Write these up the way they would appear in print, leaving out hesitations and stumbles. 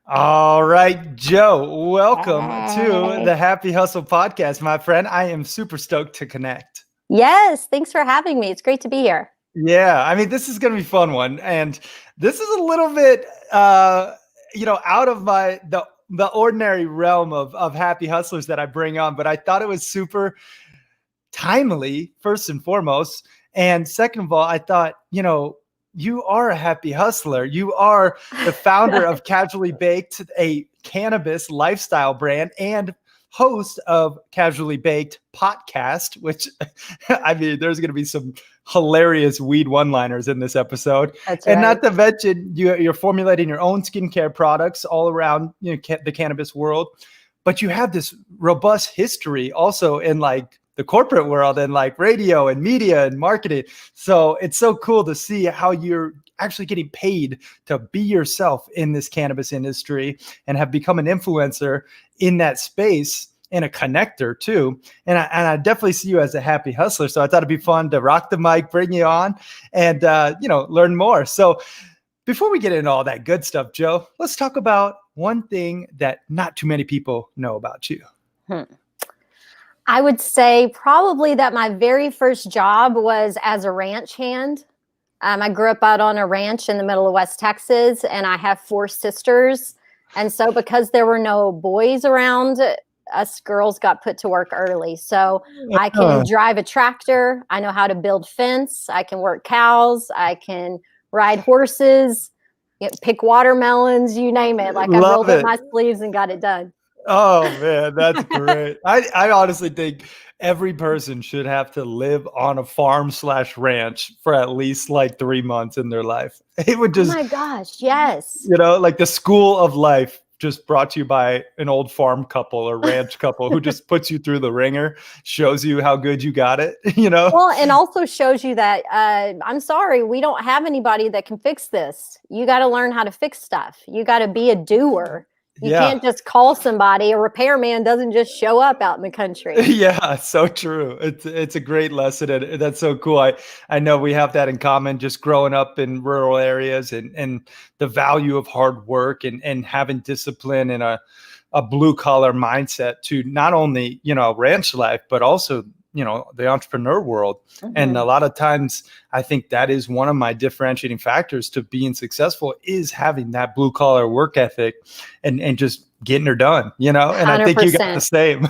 All right, Joe, welcome to Hey. the Happy Hustle podcast, my friend. I am super stoked to connect. Yes, thanks for having me. It's great to be here. Yeah, I mean, this is going to be a fun one. And this is a little bit, out of the ordinary realm of happy hustlers that I bring on, but I thought it was super timely, first and foremost. And second of all, I thought, you are a happy hustler. You are the founder of Casually Baked, a cannabis lifestyle brand, and host of Casually Baked Potcast, which I mean, there's going to be some hilarious weed one-liners in this episode. That's And right. not to mention, you're formulating your own skincare products all around the cannabis world. But you have this robust history also in like the corporate world and like radio and media and marketing. So it's so cool to see how you're actually getting paid to be yourself in this cannabis industry and have become an influencer in that space and a connector too. And I definitely see you as a happy hustler. So I thought it'd be fun to rock the mic, bring you on and, learn more. So before we get into all that good stuff, Joe, let's talk about one thing that not too many people know about you. I would say probably that my very first job was as a ranch hand. I grew up out on a ranch in the middle of West Texas, and I have 4 sisters. And so because there were no boys around, us girls got put to work early. So I can drive a tractor. I know how to build fence. I can work cows. I can ride horses, pick watermelons, you name it. Like I rolled up my sleeves and got it done. Oh man, that's great. I honestly think every person should have to live on a farm/ranch for at least like 3 months in their life. It would Oh just, my gosh, yes. like the school of life just brought to you by an old farm couple or ranch couple who just puts you through the ringer, shows you how good you got it, Well, and also shows you that, I'm sorry, we don't have anybody that can fix this. You got to learn how to fix stuff. You got to be a doer. You can't just call somebody. A repairman doesn't just show up out in the country. Yeah, so true. It's a great lesson, and that's so cool. I know we have that in common, just growing up in rural areas and the value of hard work and having discipline and a blue collar mindset to not only, ranch life, but also, the entrepreneur world. Mm-hmm. And a lot of times I think that is one of my differentiating factors to being successful is having that blue collar work ethic and just getting her done, and 100%. I think you got the same.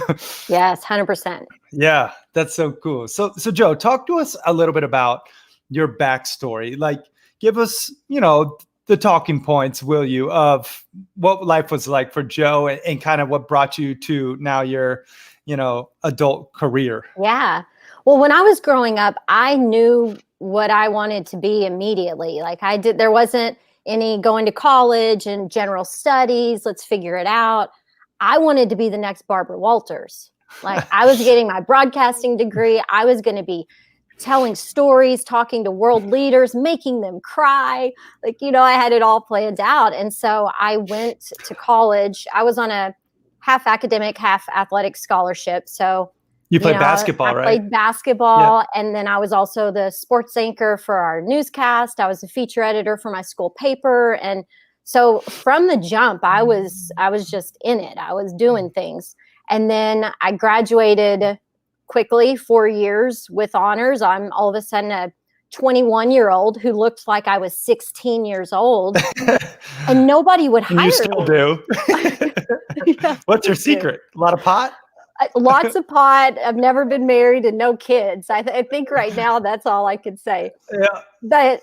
Yes, 100%. Yeah, that's so cool. So Joe, talk to us a little bit about your backstory. Like, give us, the talking points, will you, of what life was like for Joe and kind of what brought you to now your, adult career. Yeah. Well, when I was growing up, I knew what I wanted to be immediately. Like there wasn't any going to college and general studies. Let's figure it out. I wanted to be the next Barbara Walters. Like I was getting my broadcasting degree. I was going to be telling stories, talking to world leaders, making them cry. Like, I had it all planned out. And so I went to college. I was on a half academic, half athletic scholarship. So you played basketball, right? I played basketball. Yeah. And then I was also the sports anchor for our newscast. I was a feature editor for my school paper. And so from the jump, I was just in it. I was doing things. And then I graduated quickly, 4 years with honors. I'm all of a sudden a 21-year-old who looked like I was 16 years old, and nobody would hire me. You still do. Yeah, what's your secret? A lot of pot? Lots of pot. I've never been married and no kids. I think right now that's all I could say. Yeah. But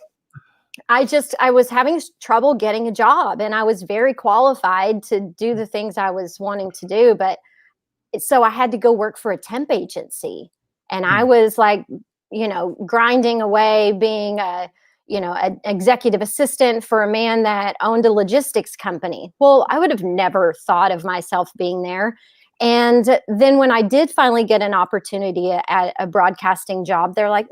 I was having trouble getting a job, and I was very qualified to do the things I was wanting to do. But so I had to go work for a temp agency, and I was like, grinding away, being an executive assistant for a man that owned a logistics company. Well, I would have never thought of myself being there. And then when I did finally get an opportunity at a broadcasting job, they're like,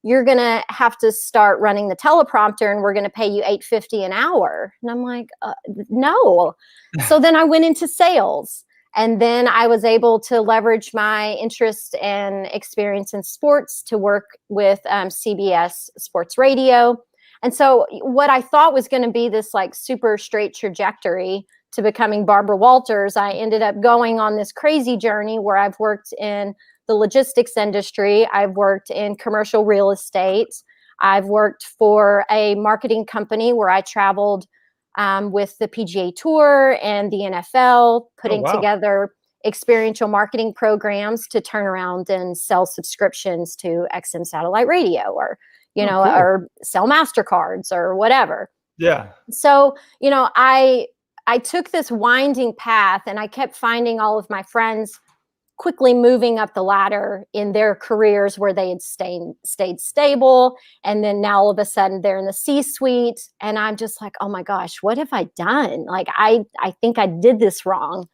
you're going to have to start running the teleprompter and we're going to pay you $8.50 an hour. And I'm like, no. So then I went into sales. And then I was able to leverage my interest and experience in sports to work with CBS Sports Radio. And so what I thought was going to be this like super straight trajectory to becoming Barbara Walters, I ended up going on this crazy journey where I've worked in the logistics industry. I've worked in commercial real estate. I've worked for a marketing company where I traveled with the PGA Tour and the NFL, putting together experiential marketing programs to turn around and sell subscriptions to XM satellite radio, or, you know, or sell MasterCards or whatever. Yeah. So, you know, I took this winding path, and I kept finding all of my friends quickly moving up the ladder in their careers where they had stayed stable. And then now all of a sudden they're in the C-suite. And I'm just like, oh my gosh, what have I done? Like, I think I did this wrong.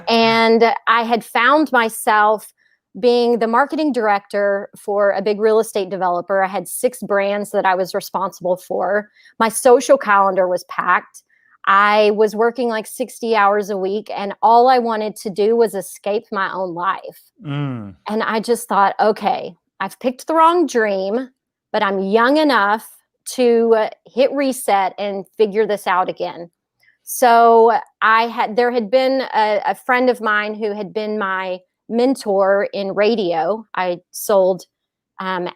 And I had found myself being the marketing director for a big real estate developer. I had 6 brands that I was responsible for. My social calendar was packed. I was working like 60 hours a week, and all I wanted to do was escape my own life. And I just thought, okay, I've picked the wrong dream, but I'm young enough to hit reset and figure this out again. So there had been a friend of mine who had been my mentor in radio. I sold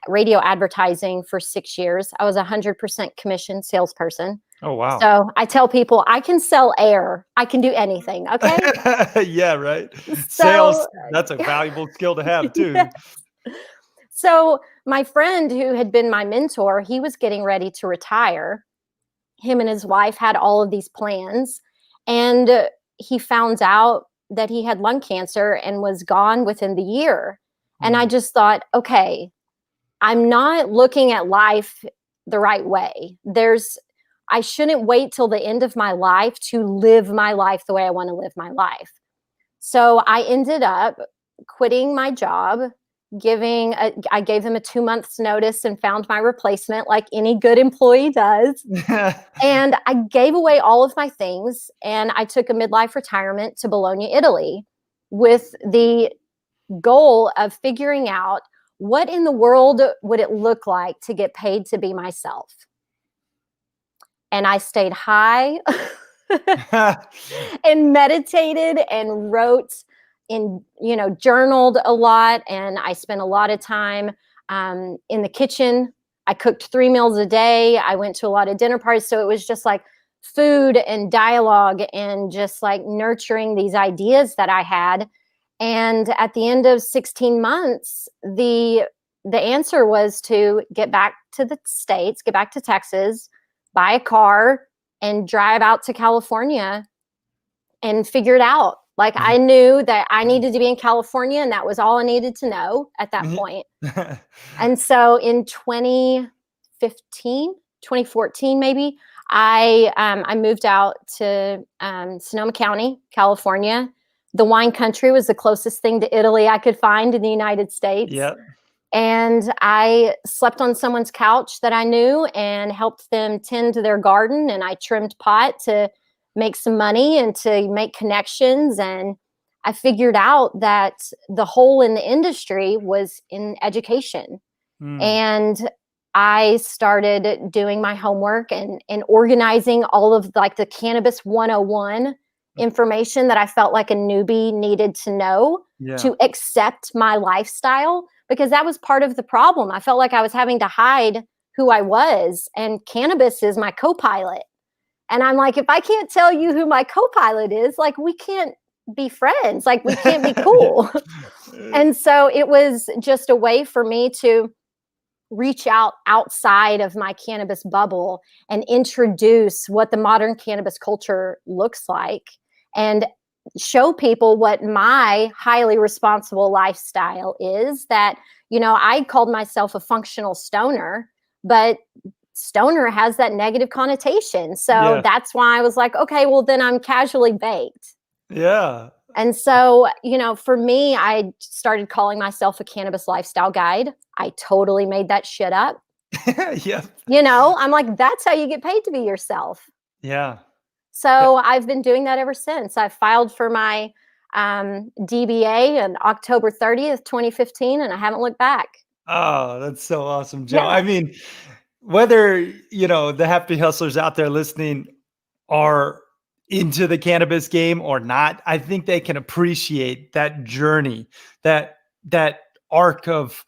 radio advertising for 6 years. I was 100% commission salesperson. Oh, wow. So I tell people I can sell air. I can do anything. Okay. Yeah, right. Sales, that's a valuable skill to have too. Yeah. So my friend who had been my mentor, he was getting ready to retire. Him and his wife had all of these plans, and he found out that he had lung cancer and was gone within the year. And I just thought, okay, I'm not looking at life the right way. I shouldn't wait till the end of my life to live my life the way I want to live my life. So I ended up quitting my job, I gave them a 2 months notice and found my replacement like any good employee does. And I gave away all of my things, and I took a midlife retirement to Bologna, Italy, with the goal of figuring out what in the world would it look like to get paid to be myself. And I stayed high and meditated and wrote journaled a lot. And I spent a lot of time in the kitchen. I cooked 3 meals a day. I went to a lot of dinner parties. So it was just like food and dialogue and just like nurturing these ideas that I had. And at the end of 16 months, the answer was to get back to the States, get back to Texas, buy a car, and drive out to California and figure it out. Like, I knew that I needed to be in California, and that was all I needed to know at that point. And so in 2014 maybe, I moved out to Sonoma County, California. The wine country was the closest thing to Italy I could find in the United States. Yep. And I slept on someone's couch that I knew and helped them tend to their garden. And I trimmed pot to make some money and to make connections. And I figured out that the hole in the industry was in education. And I started doing my homework and organizing all of like the Cannabis 101 information that I felt like a newbie needed to know to accept my lifestyle, because that was part of the problem. I felt like I was having to hide who I was, and cannabis is my co-pilot. And I'm like, if I can't tell you who my co-pilot is, like, we can't be friends. Like, we can't be cool. And so it was just a way for me to reach out outside of my cannabis bubble and introduce what the modern cannabis culture looks like and show people what my highly responsible lifestyle is. That, I called myself a functional stoner, but stoner has that negative connotation. So that's why I was like, okay, well then I'm casually baked. Yeah. And so, for me, I started calling myself a cannabis lifestyle guide. I totally made that shit up. Yeah. I'm like, that's how you get paid to be yourself. Yeah. So I've been doing that ever since. I filed for my DBA on October 30th, 2015, and I haven't looked back. Oh, that's so awesome, Joe. Yeah. I mean, whether, the happy hustlers out there listening are into the cannabis game or not, I think they can appreciate that journey, that arc of,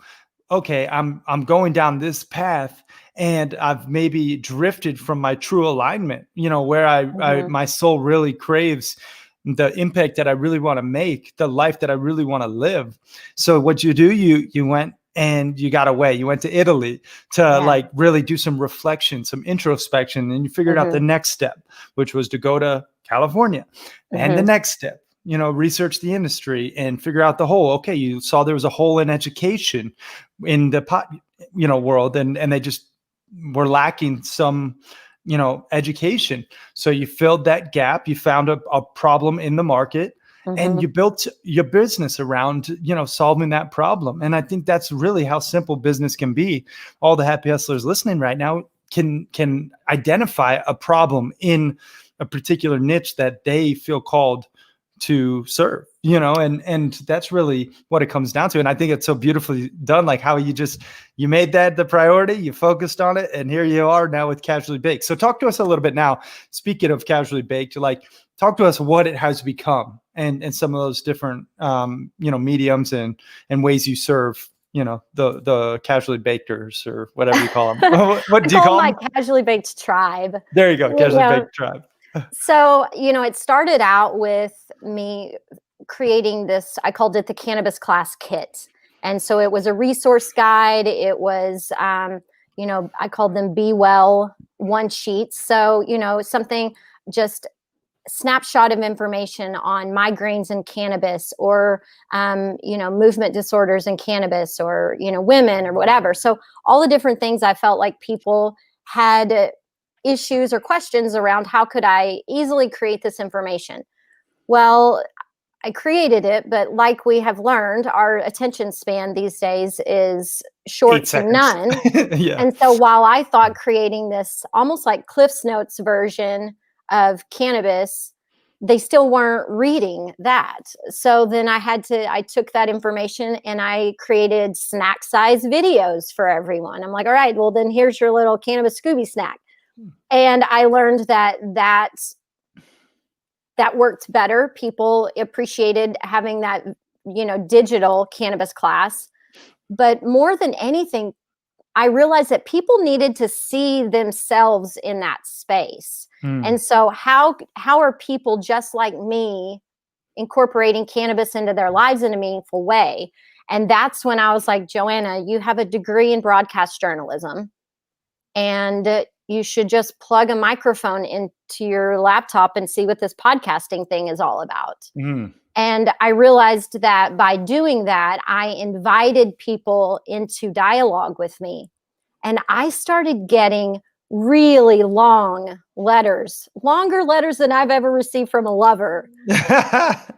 okay, I'm going down this path and I've maybe drifted from my true alignment, where I my soul really craves the impact that I really want to make, the life that I really want to live. So what you do, you went and you got away. You went to Italy to like really do some reflection, some introspection, and you figured out the next step, which was to go to California. And the next step, research the industry and figure out the hole. Okay, you saw there was a hole in education in the pot, world, and they just were lacking some, education. So you filled that gap. You found a problem in the market. And you built your business around, solving that problem. And I think that's really how simple business can be. All the happy hustlers listening right now can identify a problem in a particular niche that they feel called to serve, and that's really what it comes down to. And I think it's so beautifully done, like how you made that the priority, you focused on it, and here you are now with Casually Baked. So talk to us a little bit now, speaking of Casually Baked, like talk to us what it has become and some of those different, mediums and ways you serve, the Casually Bakers or whatever you call them. What do you call them? My Casually Baked tribe. There you go. Casually Baked tribe. So, it started out with me creating this, I called it the Cannabis Class Kit. And so it was a resource guide. It was, I called them Be Well one sheets. So, something just snapshot of information on migraines and cannabis, or, movement disorders and cannabis, or, women or whatever. So all the different things I felt like people had issues or questions around, how could I easily create this information? Well, I created it, but like we have learned, our attention span these days is short to none. And so while I thought creating this almost like Cliff's Notes version of cannabis, they still weren't reading that. So then I took that information and I created snack size videos for everyone. I'm like, all right, well then here's your little cannabis Scooby snack. And I learned that worked better. People appreciated having that, digital cannabis class. But more than anything, I realized that people needed to see themselves in that space. And so how are people just like me incorporating cannabis into their lives in a meaningful way? And that's when I was like, Johanna, you have a degree in broadcast journalism, and you should just plug a microphone into your laptop and see what this podcasting thing is all about. And I realized that by doing that, I invited people into dialogue with me. And I started getting really long letters, longer letters than I've ever received from a lover,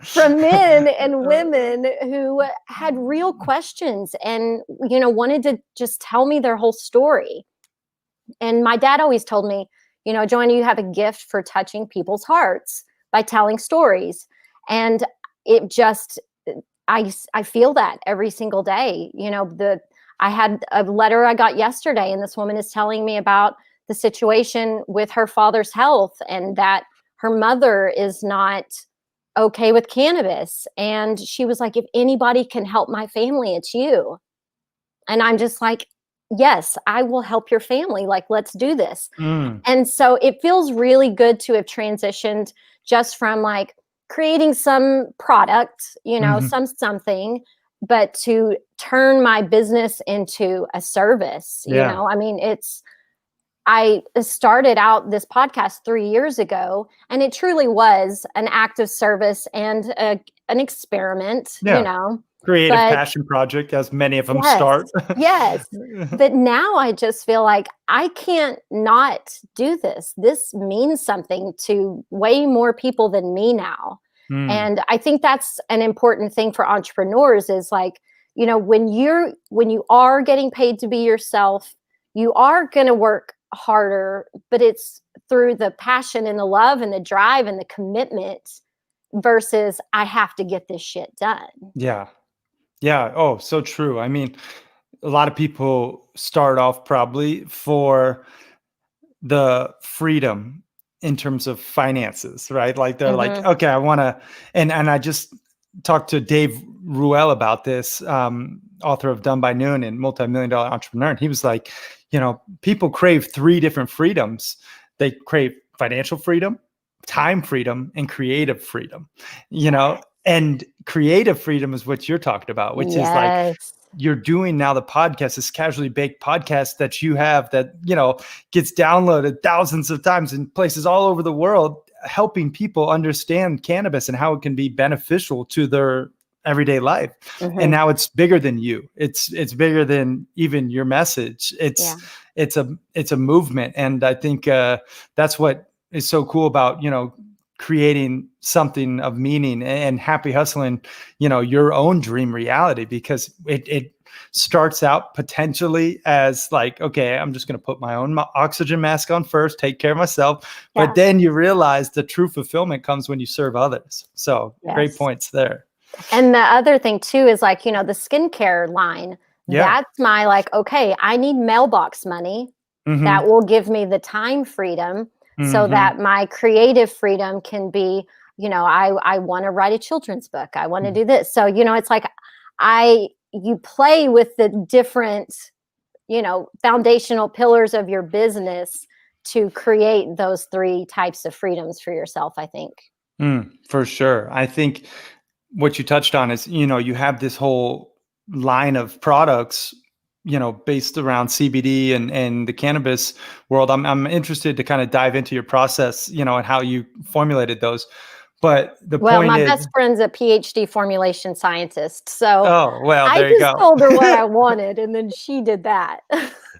from men and women who had real questions and, wanted to just tell me their whole story. And my dad always told me, Joanna, you have a gift for touching people's hearts by telling stories. And it just, I feel that every single day. I had a letter I got yesterday, and this woman is telling me about the situation with her father's health, and that her mother is not okay with cannabis. And she was like, if anybody can help my family, it's you. And I'm just like, yes, I will help your family. Like, let's do this. And so it feels really good to have transitioned just from like creating some product, something, but to turn my business into a service. I mean, I started out this podcast 3 years ago, and it truly was an act of service and an experiment, Creative passion project, as many of them start. Yes. But now I just feel like I can't not do this. This means something to way more people than me now. And I think that's an important thing for entrepreneurs is like, when you are getting paid to be yourself, you are going to work harder, but it's through the passion and the love and the drive and the commitment versus I have to get this shit done. Yeah. Oh, so true. I mean, a lot of people start off probably for the freedom in terms of finances, right? Like they're like, Mhm. okay, I want to, and I just talked to Dave Ruel about this, author of Done by Noon and multi-million-dollar entrepreneur. And he was like, people crave 3 different freedoms. They crave financial freedom, time freedom, and creative freedom, and creative freedom is what you're talking about, which is like, Yes. you're doing now the podcast, this casually baked podcast that you have that, gets downloaded thousands of times in places all over the world, helping people understand cannabis and how it can be beneficial to their everyday life. And Mhm. now it's bigger than you. It's bigger than even your message. Yeah. It's a movement. And I think that's what is so cool about, creating something of meaning and happy hustling, your own dream reality, because it starts out potentially as like, okay, I'm just going to put my own oxygen mask on first, take care of myself. Yeah. But then you realize the true fulfillment comes when you serve others. So great Yes. points there. And the other thing too is like, the skincare line. Yeah. That's my like, okay, I need mailbox money Mhm. that will give me the time freedom so Mhm. that my creative freedom can be, I want to write a children's book. I want to do this. So, it's like you play with the different, foundational pillars of your business to create those 3 types of freedoms for yourself, I think. For sure. I think what you touched on is, you have this whole line of products, based around CBD and the cannabis world. I'm interested to kind of dive into your process, and how you formulated those. But the point My is, best friend's a PhD formulation scientist, so oh, well, I there you just go. told her what I wanted, and then she did that.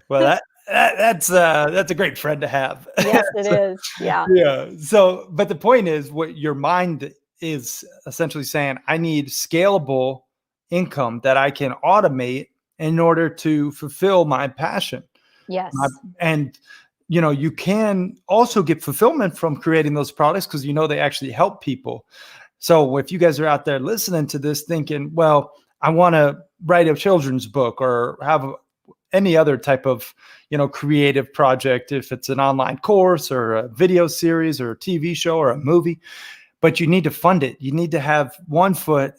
Well, that's a great friend to have. Yes, it So, is. Yeah. yeah. So, but the point is, what your mind is essentially saying, I need scalable income that I can automate in order to fulfill my passion. Yes. And you can also get fulfillment from creating those products because they actually help people. So if you guys are out there listening to this thinking, well, I want to write a children's book or have any other type of creative project, if it's an online course or a video series or a TV show or a movie, but you need to fund it. You need to have one foot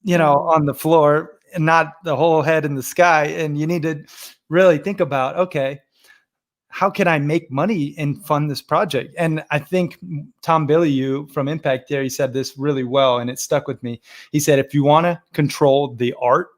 on the floor and not the whole head in the sky. And you need to really think about, okay, how can I make money and fund this project? And I think Tom Bilyeu from Impact Dairy said this really well, and it stuck with me. He said, if you want to control the art,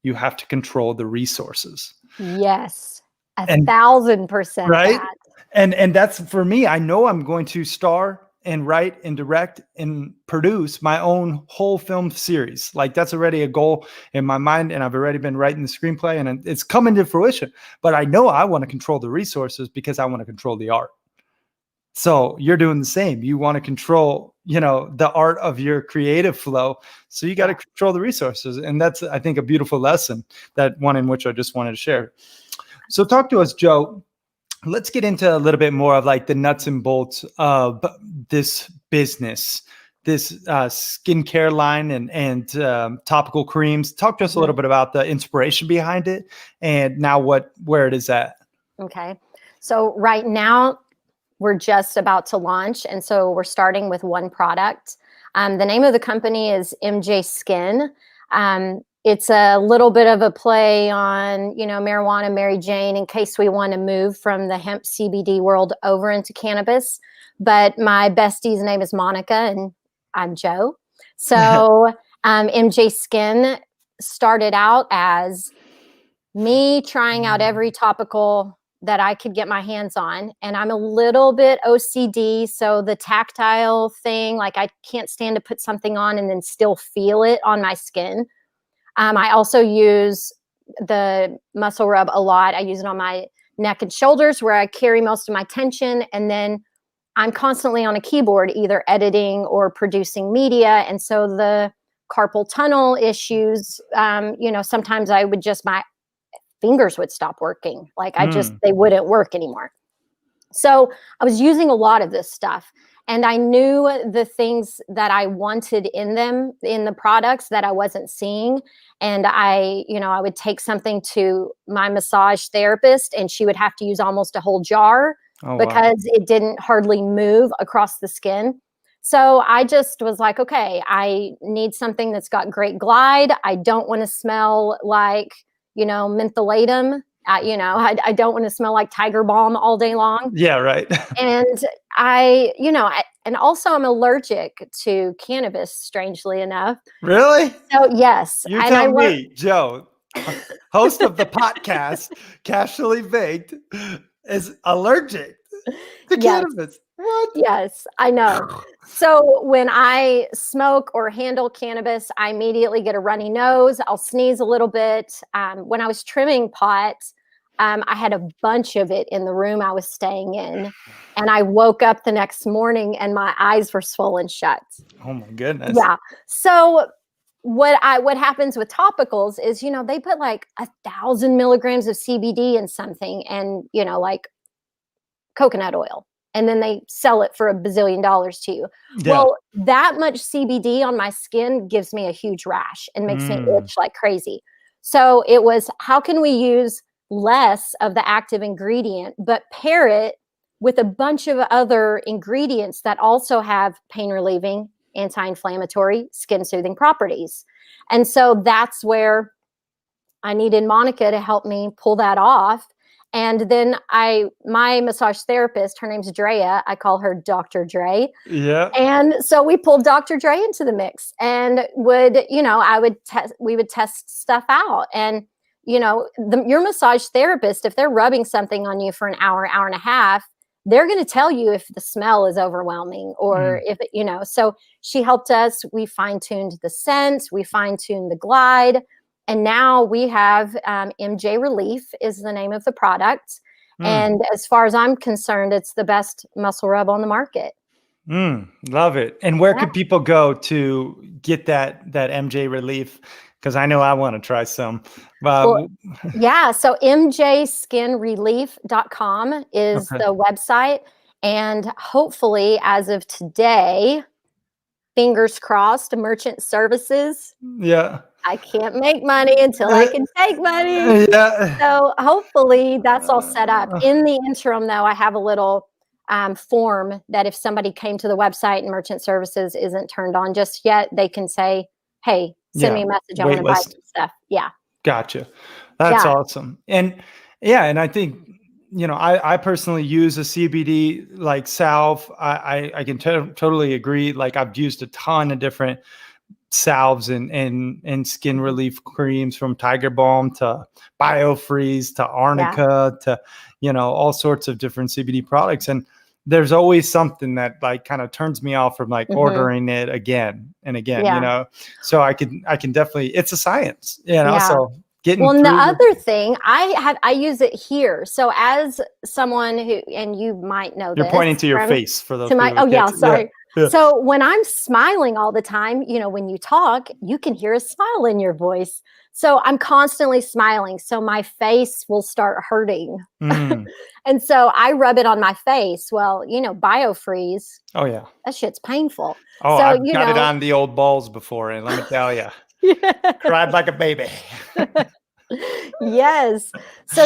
you have to control the resources. Yes. And 1,000% right. that. And that's for me. I know I'm going to star and write and direct and produce my own whole film series. Like that's already a goal in my mind. And I've already been writing the screenplay and it's coming to fruition, but I know I want to control the resources because I want to control the art. So you're doing the same. You want to control, the art of your creative flow. So you got to control the resources. And that's, I think, a beautiful lesson, that one in which I just wanted to share. So talk to us, Joe. Let's get into a little bit more of like the nuts and bolts of this business, this skincare line and topical creams. Talk to us a little bit about the inspiration behind it and now where it is at. Okay. So right now we're just about to launch. And so we're starting with one product. The name of the company is MJ Skin. It's a little bit of a play on, marijuana, Mary Jane, in case we want to move from the hemp CBD world over into cannabis. But my bestie's name is Monica and I'm Joe. So MJ Skin started out as me trying out every topical that I could get my hands on. And I'm a little bit OCD. So the tactile thing, like I can't stand to put something on and then still feel it on my skin. I also use the muscle rub a lot. I use it on my neck and shoulders where I carry most of my tension. And then I'm constantly on a keyboard, either editing or producing media. And so the carpal tunnel issues, sometimes I would my fingers would stop working. Like they wouldn't work anymore. So I was using a lot of this stuff. And I knew the things that I wanted in the products that I wasn't seeing. And I would take something to my massage therapist and she would have to use almost a whole jar Oh, wow. because it didn't hardly move across the skin. So I just was like, okay, I need something that's got great glide. I don't want to smell like, mentholatum. I don't want to smell like Tiger Balm all day long. Yeah, right. And and also I'm allergic to cannabis, strangely enough. Really? So yes, You and I tell learned. me, Joe, host of the podcast, Casually Baked, is allergic to Yes, cannabis. What? yes, I know. So when I smoke or handle cannabis, I immediately get a runny nose. I'll sneeze a little bit. When I was trimming pot, I had a bunch of it in the room I was staying in. And I woke up the next morning and my eyes were swollen shut. Oh my goodness. Yeah. So what happens with topicals is, they put like 1,000 milligrams of CBD in something and, like coconut oil. And then they sell it for $1 bazillion to you. Yeah. Well, that much CBD on my skin gives me a huge rash and makes me itch like crazy. So it was, how can we use less of the active ingredient, but pair it with a bunch of other ingredients that also have pain relieving, anti-inflammatory, skin soothing properties. And so that's where I needed Monica to help me pull that off. And then my massage therapist, her name's Drea. I call her Dr. Dre. Yeah. And so we pulled Dr. Dre into the mix and we would test stuff out. And, your massage therapist, if they're rubbing something on you for an hour, hour and a half, they're going to tell you if the smell is overwhelming or if, so she helped us. We fine-tuned the scent, we fine-tuned the glide. And now we have MJ Relief is the name of the product. And as far as I'm concerned, it's the best muscle rub on the market. Love it. And where could people go to get that MJ Relief? Because I know I want to try some. So mjskinrelief.com is the website. And hopefully, as of today, fingers crossed, merchant services. Yeah. I can't make money until I can take money. Yeah. So hopefully that's all set up. In the interim, though, I have a little form that if somebody came to the website and merchant services isn't turned on just yet, they can say, hey, send me a message. I want to buy some stuff. Yeah. Gotcha. That's awesome. And I think, I personally use a CBD like salve. I can totally agree. Like I've used a ton of different salves and skin relief creams, from Tiger Balm to BioFreeze to Arnica to, all sorts of different CBD products. And there's always something that like kind of turns me off from like ordering it again and again, so I can definitely, it's a science, so getting and the other thing I use it here. So as someone who, and you might know you're pointing to your face for those. Sorry. Yeah. So when I'm smiling all the time, when you talk, you can hear a smile in your voice. So I'm constantly smiling. So my face will start hurting. And so I rub it on my face. Well, BioFreeze. Oh yeah. That shit's painful. Oh, so, I've got it on the old balls before. And let me tell you, cried like a baby. Yes. So,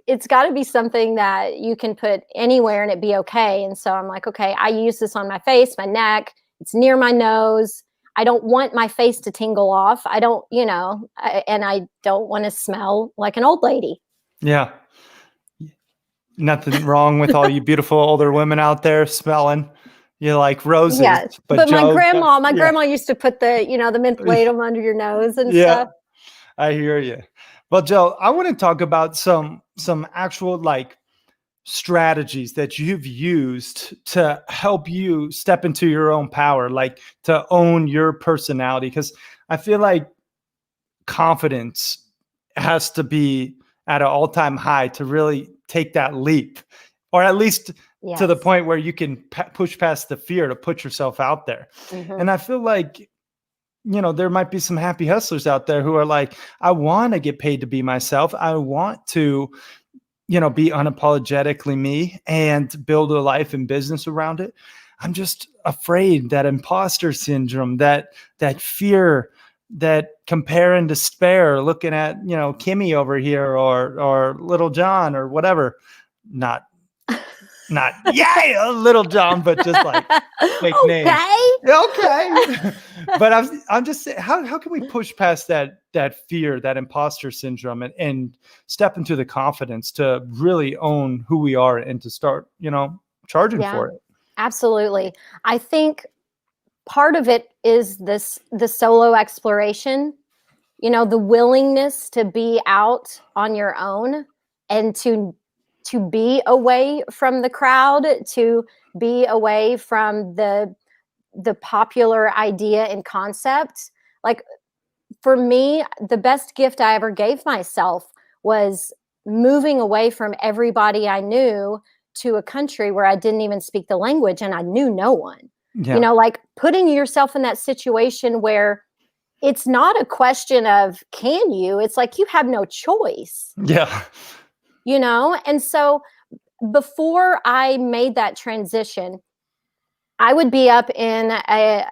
it's got to be something that you can put anywhere and it be okay. And so I'm like, okay, I use this on my face, my neck, it's near my nose. I don't want my face to tingle off. I don't, and I don't want to smell like an old lady. Yeah. Nothing wrong with all you beautiful older women out there smelling. You like roses. Yes. But my grandma used to put the, the mentholatum under your nose and stuff. I hear you. Well, Joe, I want to talk about some actual like strategies that you've used to help you step into your own power, like to own your personality. Because I feel like confidence has to be at an all-time high to really take that leap, or at least to the point where you can push past the fear to put yourself out there. And I feel like, there might be some happy hustlers out there who are like, I want to get paid to be myself. I want to, be unapologetically me and build a life and business around it. I'm just afraid that imposter syndrome, that fear, that compare and despair, looking at, Kimmy over here or Little John or whatever, not Not yeah, Little John, but just like fake names. Okay. But I'm just saying, how can we push past that fear, that imposter syndrome, and step into the confidence to really own who we are and to start, charging for it? Absolutely. I think part of it is the solo exploration, the willingness to be out on your own and to be away from the crowd, to be away from the popular idea and concept. Like, for me, the best gift I ever gave myself was moving away from everybody I knew to a country where I didn't even speak the language and I knew no one. Yeah. Like putting yourself in that situation where it's not a question of can you, it's like you have no choice. Yeah. And so before I made that transition, I would be up in a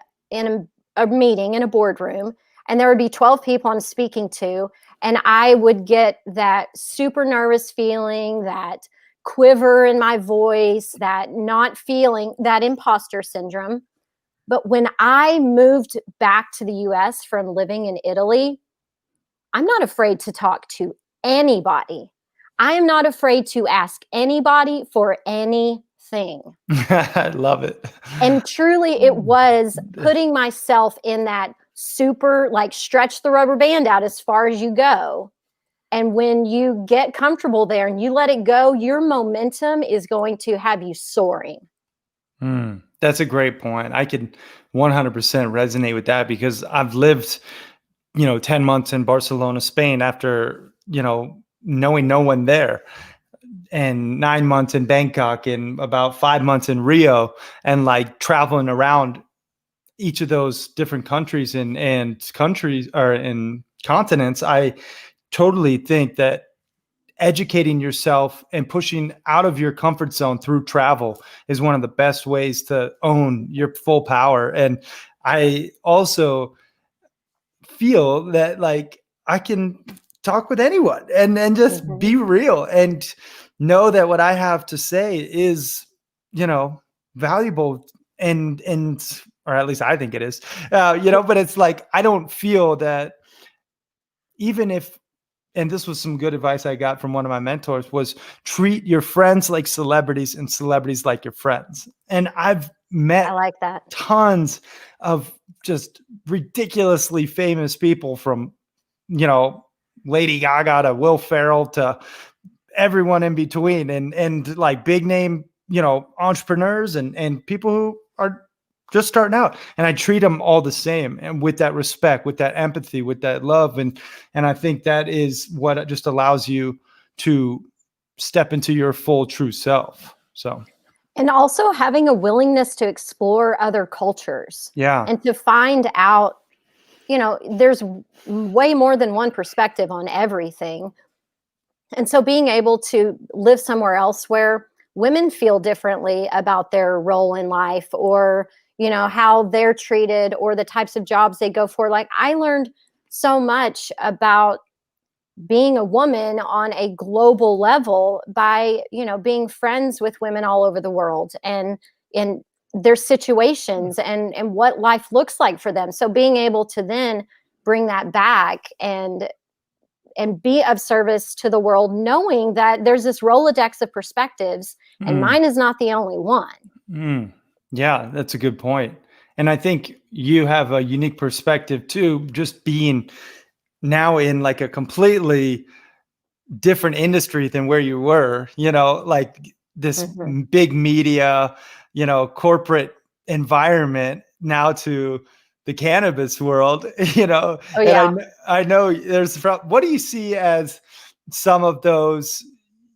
meeting in a boardroom, and there would be 12 people I'm speaking to, and I would get that super nervous feeling, that quiver in my voice, that not feeling, that imposter syndrome. But when I moved back to the US from living in Italy, I'm not afraid to talk to anybody. I am not afraid to ask anybody for anything. I love it. And truly, it was putting myself in that super, like, stretch the rubber band out as far as you go. And when you get comfortable there and you let it go, your momentum is going to have you soaring. That's a great point. I can 100% resonate with that because I've lived, 10 months in Barcelona, Spain after, knowing no one there, and 9 months in Bangkok and about 5 months in Rio, and like traveling around each of those different countries and countries or in continents. I totally think that educating yourself and pushing out of your comfort zone through travel is one of the best ways to own your full power. And I also feel that like I can talk with anyone and just be real and know that what I have to say is, valuable and or at least I think it is, but it's like, I don't feel that even if, and this was some good advice I got from one of my mentors, was treat your friends like celebrities and celebrities like your friends. And I've met I like that. tons of just ridiculously famous people, from, Lady Gaga to Will Ferrell to everyone in between, and like big name, entrepreneurs and people who are just starting out, and I treat them all the same, and with that respect, with that empathy, with that love. And I think that is what just allows you to step into your full true self. So, and also having a willingness to explore other cultures. Yeah. And to find out, there's way more than one perspective on everything. And so being able to live somewhere else where women feel differently about their role in life, or how they're treated, or the types of jobs they go for. Like, I learned so much about being a woman on a global level by, being friends with women all over the world and in their situations and what life looks like for them. So being able to then bring that back and be of service to the world, knowing that there's this Rolodex of perspectives and mine is not the only one. Yeah, that's a good point. And I think you have a unique perspective too, just being now in like a completely different industry than where you were, like this big media, corporate environment, now to the cannabis world, Oh, yeah. And I know there's, what do you see as some of those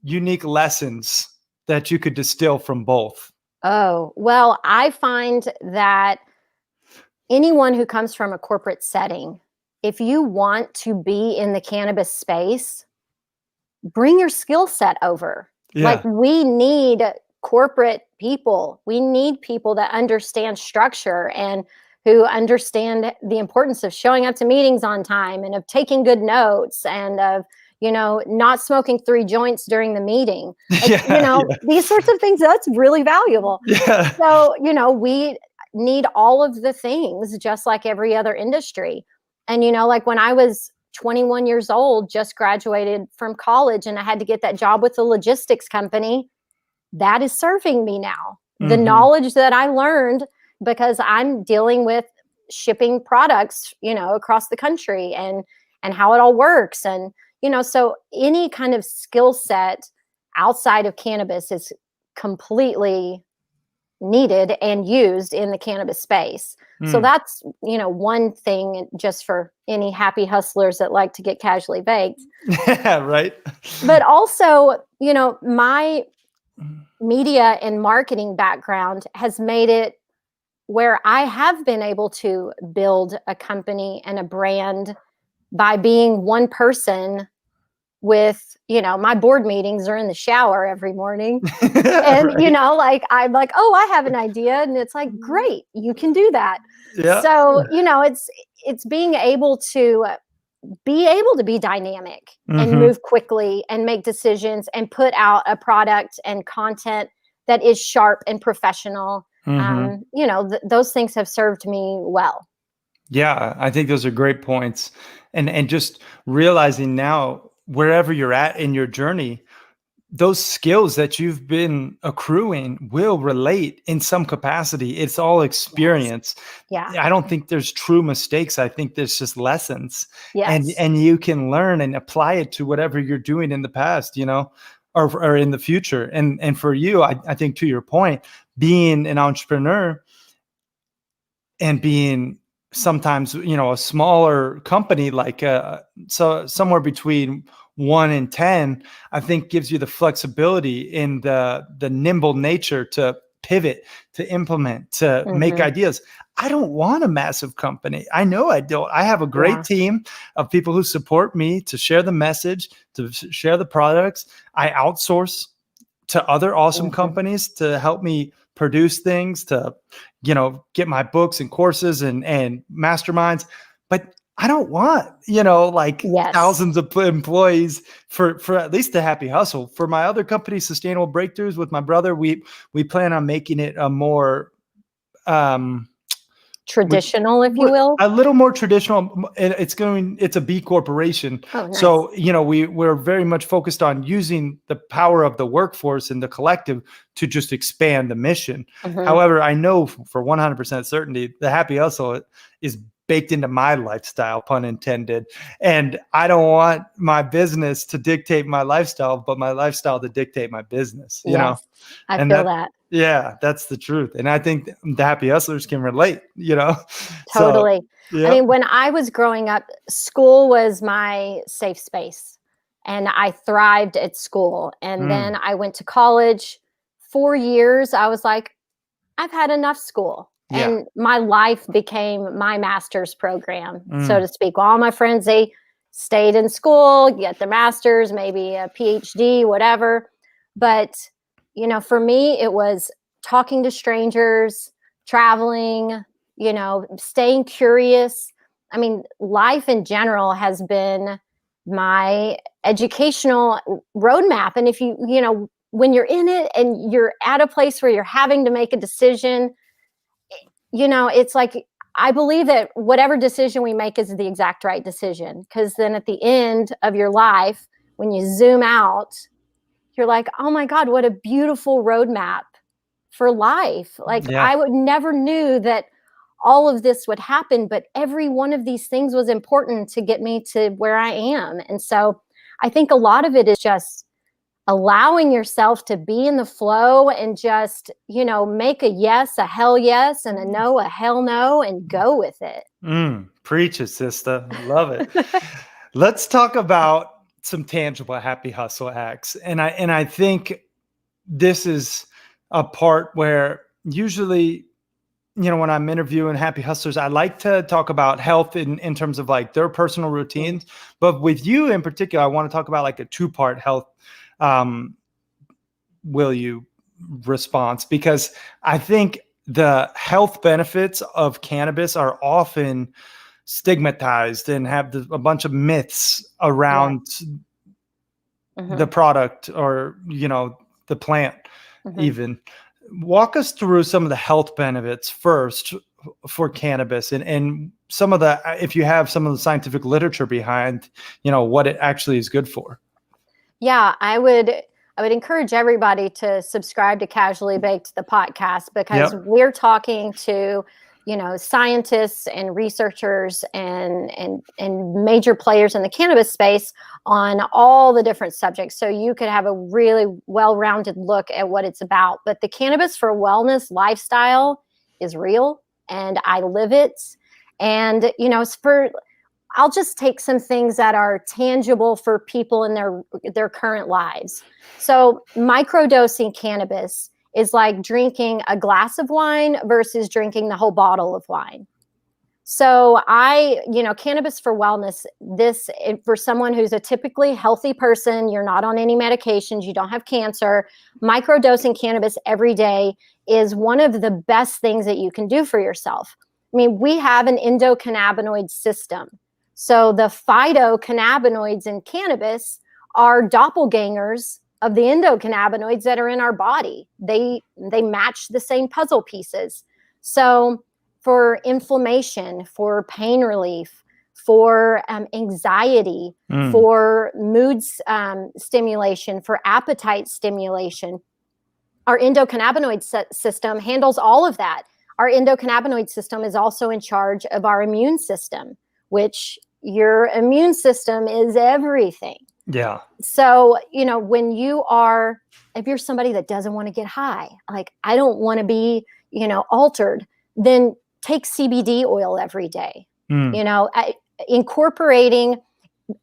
unique lessons that you could distill from both? Oh, well, I find that anyone who comes from a corporate setting, if you want to be in the cannabis space, bring your skill set over. Yeah. Like, we need corporate people. We need people that understand structure and who understand the importance of showing up to meetings on time and of taking good notes and of, not smoking 3 joints during the meeting. Yeah, These sorts of things, that's really valuable. yeah. So, we need all of the things just like every other industry. And, like when I was 21 years old, just graduated from college, and I had to get that job with a logistics company, that is serving me now. The knowledge that I learned, because I'm dealing with shipping products, across the country, and how it all works. And, so any kind of skill set outside of cannabis is completely needed and used in the cannabis space. So that's, one thing just for any happy hustlers that like to get casually baked. Yeah, right. But also, my media and marketing background has made it where I have been able to build a company and a brand by being one person with, my board meetings are in the shower every morning. And, Right. like, I'm like, oh, I have an idea. And it's like, great, you can do that. Yeah. So, it's being able to be dynamic and move quickly and make decisions and put out a product and content that is sharp and professional. Those things have served me well. Yeah, I think those are great points. And just realizing now, wherever you're at in your journey, those skills that you've been accruing will relate in some capacity. It's all experience. Yes. I don't think there's true mistakes. I think there's just lessons. Yes. And you can learn and apply it to whatever you're doing in the past, or in the future. And for you, I think, to your point, being an entrepreneur and being sometimes, a smaller company, like so somewhere between 1 and 10, I think gives you the flexibility in the nimble nature to pivot, to implement, to make ideas. I don't want a massive company. I know I don't. I have a great team of people who support me to share the message, to share the products. I outsource to other awesome companies to help me produce things, to, get my books and courses and masterminds. But I don't want, thousands of employees for at least the Happy Hustle. For my other company, Sustainable Breakthroughs, with my brother, we plan on making it a more traditional, if you will. A little more traditional. It's a B corporation. Oh, nice. So, we're very much focused on using the power of the workforce and the collective to just expand the mission. However, I know for 100% certainty, the Happy Hustle is baked into my lifestyle, pun intended. And I don't want my business to dictate my lifestyle, but my lifestyle to dictate my business, I feel that. Yeah, that's the truth. And I think the Happy Hustlers can relate, Totally. So, yeah. I mean, when I was growing up, school was my safe space, and I thrived at school. And then I went to college. 4 years, I was like, I've had enough school. Yeah. And my life became my master's program, so to speak. All my friends, they stayed in school, get their master's, maybe a PhD, whatever. But, for me, it was talking to strangers, traveling, staying curious. I mean, life in general has been my educational roadmap. And if when you're in it and you're at a place where you're having to make a decision, it's like, I believe that whatever decision we make is the exact right decision. Because then at the end of your life, when you zoom out, you're like, oh my God, what a beautiful roadmap for life. Like, I would never knew that all of this would happen, but every one of these things was important to get me to where I am. And so I think a lot of it is just allowing yourself to be in the flow and just, make a yes, a hell yes, and a no, a hell no, and go with it. Preach it, sister. Love it. Let's talk about some tangible Happy Hustle hacks. And I think this is a part where usually, when I'm interviewing Happy Hustlers, I like to talk about health in terms of like their personal routines. But with you in particular, I want to talk about like a 2-part health will you response, because I think the health benefits of cannabis are often stigmatized and have a bunch of myths around the product or, the plant even. Walk us through some of the health benefits first for cannabis and some of the, if you have some of the scientific literature behind, what it actually is good for. Yeah, I would encourage everybody to subscribe to Casually Baked, the podcast, because we're talking to, scientists and researchers and major players in the cannabis space on all the different subjects. So you could have a really well-rounded look at what it's about. But the Cannabis for Wellness lifestyle is real, and I live it. And, I'll just take some things that are tangible for people in their current lives. So microdosing cannabis is like drinking a glass of wine versus drinking the whole bottle of wine. So Cannabis for Wellness, for someone who's a typically healthy person, you're not on any medications, you don't have cancer, microdosing cannabis every day is one of the best things that you can do for yourself. I mean, we have an endocannabinoid system. So the phytocannabinoids in cannabis are doppelgangers of the endocannabinoids that are in our body. They match the same puzzle pieces. So for inflammation, for pain relief, for anxiety, for mood stimulation, for appetite stimulation, our endocannabinoid system handles all of that. Our endocannabinoid system is also in charge of our immune system, which your immune system is everything. Yeah. So, if you're somebody that doesn't want to get high, like I don't want to be, altered, then take CBD oil every day.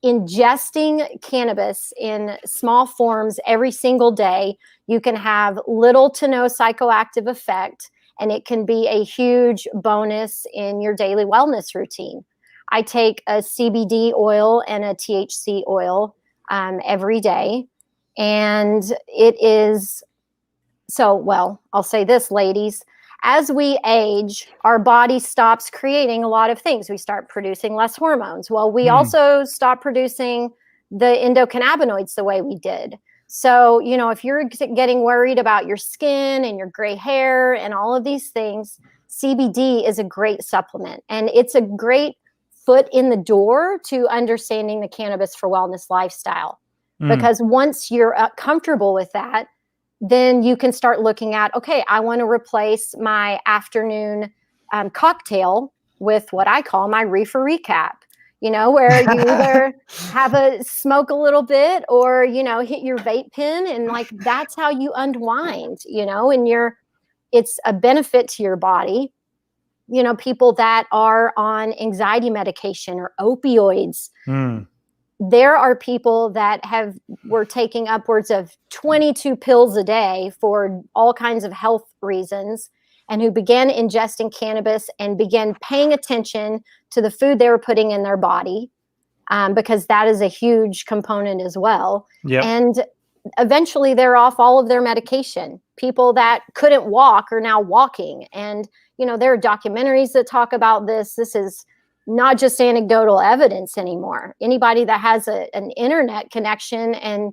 Ingesting cannabis in small forms every single day, you can have little to no psychoactive effect, and it can be a huge bonus in your daily wellness routine. I take a CBD oil and a THC oil every day. And it is I'll say this, ladies, as we age, our body stops creating a lot of things. We start producing less hormones. Well, we also stop producing the endocannabinoids the way we did. So, if you're getting worried about your skin and your gray hair and all of these things, CBD is a great supplement, and it's a great foot in the door to understanding the Cannabis for Wellness lifestyle. Because once you're comfortable with that, then you can start looking at, okay, I want to replace my afternoon cocktail with what I call my reefer recap, where you either smoke a little bit or, hit your vape pen, and like, that's how you unwind, and it's a benefit to your body. People that are on anxiety medication or opioids, there are people that were taking upwards of 22 pills a day for all kinds of health reasons, and who began ingesting cannabis and began paying attention to the food they were putting in their body, because that is a huge component as well. Yep. And eventually they're off all of their medication. People that couldn't walk are now walking. And, there are documentaries that talk about this. This is not just anecdotal evidence anymore. Anybody that has an internet connection and,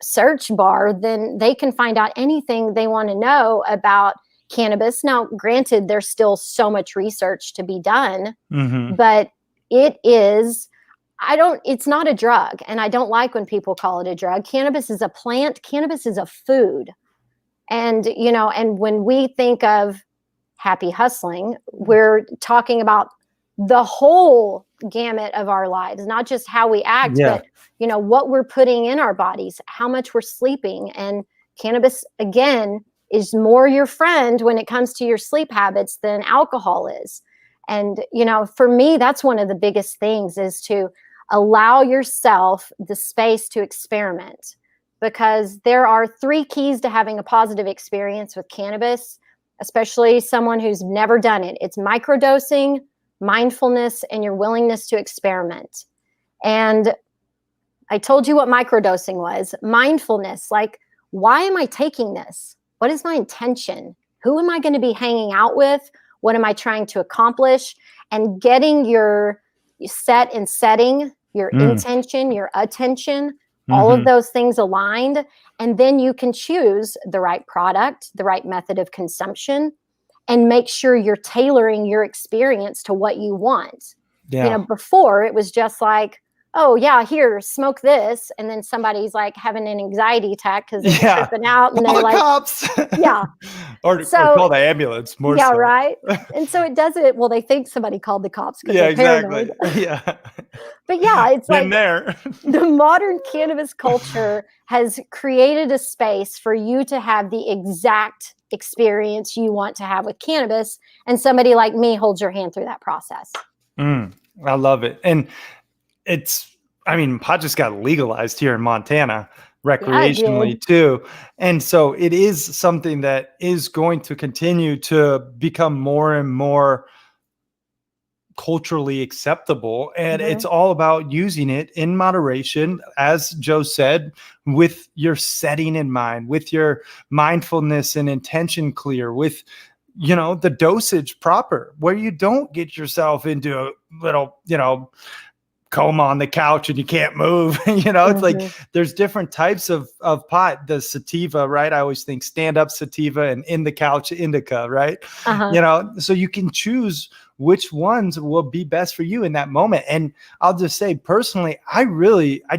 search bar, then they can find out anything they want to know about cannabis. Now, granted, there's still so much research to be done, but it's not a drug. And I don't like when people call it a drug. Cannabis is a plant. Cannabis is a food. And, and when we think of happy hustling, we're talking about the whole gamut of our lives, not just how we act, but, what we're putting in our bodies, how much we're sleeping. And cannabis, again, is more your friend when it comes to your sleep habits than alcohol is. And, for me, that's one of the biggest things, is to allow yourself the space to experiment, because there are 3 keys to having a positive experience with cannabis, especially someone who's never done it. It's microdosing, mindfulness, and your willingness to experiment. And I told you what microdosing was. Mindfulness, like, why am I taking this? What is my intention? Who am I going to be hanging out with? What am I trying to accomplish? And getting your set and setting, your intention, your attention all of those things aligned, and then you can choose the right product, the right method of consumption, and make sure you're tailoring your experience to what you want. Yeah. Before it was just like, oh yeah, here, smoke this. And then somebody's like having an anxiety attack because they're tripping out and Call they're the like, cops. yeah. or So call the ambulance more yeah, so. right. And so it doesn't, well, they think somebody called the cops because they're exactly. paranoid. Yeah. But yeah, it's Been like there. the modern cannabis culture has created a space for you to have the exact experience you want to have with cannabis. And somebody like me holds your hand through that process. I love it. And pot just got legalized here in Montana recreationally too. And so it is something that is going to continue to become more and more culturally acceptable. And it's all about using it in moderation, as Joe said, with your setting in mind, with your mindfulness and intention clear, with the dosage proper, where you don't get yourself into a little, coma on the couch and you can't move. It's like there's different types of pot. The sativa, right? I always think stand up sativa and in the couch indica, right? So you can choose which ones will be best for you in that moment. And I'll just say personally, I